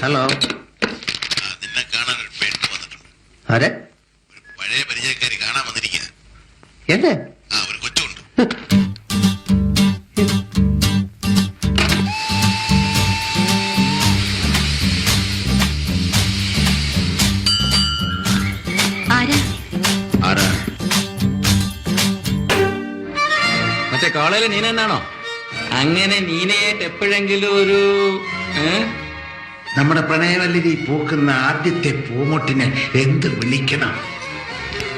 Hello. നിന്നെ കാണാൻ ഒരു പെണ്ണ് വന്നിട്ടുണ്ട്. ആരെ? ഒരു പഴയ പരിചയക്കാരി കാണാൻ വന്നിരിക്കുക. എന്നെ? ഒരു കൊച്ചുണ്ട്. ആരാ? മറ്റേ കോളേജിൽ നീന എന്നാണോ? അങ്ങനെ നീനയായിട്ട് എപ്പോഴെങ്കിലും ഒരു നമ്മുടെ പ്രണയവല്ലരി പൂക്കുന്ന ആദ്യത്തെ പൂമൊട്ടിനെ എന്ത് വിളിക്കണം?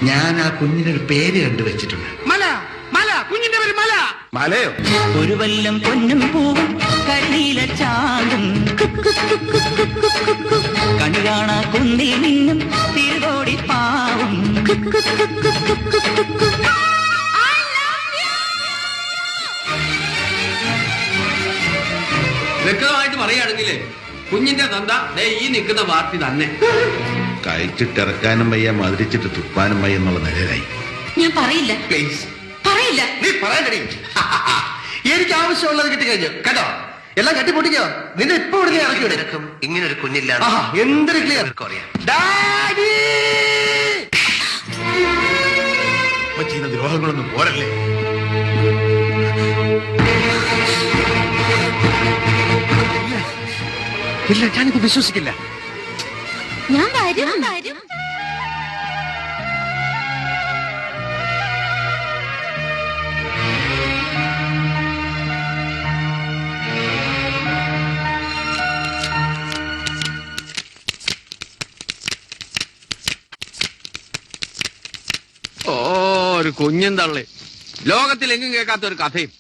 ഞാൻ ആ കുഞ്ഞിനൊരു പേര് കണ്ടുവച്ചിട്ടുണ്ട്. മല. മല. കുഞ്ഞിന്റെ പേര് മല. മലയോ? ഒരു വല്ലം പൊന്നും പൂവും കരിനീല ചാന്തും കണി കാണാ കുന്തിൽ നിന്നും തിരുകോടി പാവും. വ്യക്തമായിട്ട് പറയുകയാണെങ്കിലേ കുഞ്ഞിന്റെ തന്ത ഈ നിൽക്കുന്ന പാർട്ടി തന്നെ. കഴിച്ചിട്ടിറക്കാനും വയ്യ, മധുരിച്ചിട്ട് തുപ്പാനും വയ്യ എന്നുള്ള നിലയിലായി. ഞാൻ പറയില്ല, പ്ലീസ് പറയില്ല. നീ പറയണ്ടടി. എനിക്ക് ആവശ്യമുള്ളത് കിട്ടിക്കഴിഞ്ഞു കേട്ടോ. എല്ലാം കെട്ടിപ്പൊട്ടിക്കോ. നിന്നെ ഇപ്പൊ ഇവിടെ ഇറക്കി വിടും. ഇങ്ങനൊരു കുഞ്ഞില്ല. എന്തൊരു ക്ലിയർ. ഡാഡി ചെയ്യുന്ന ദ്രോഹങ്ങളൊന്നും പോരല്ലേ. ഇല്ല, ഞാനിത് വിശ്വസിക്കില്ല. ഞാൻ വരും. ഒരു കുഞ്ഞും തള്ളി ലോകത്തിലെങ്ങും കേൾക്കാത്ത ഒരു കഥയും.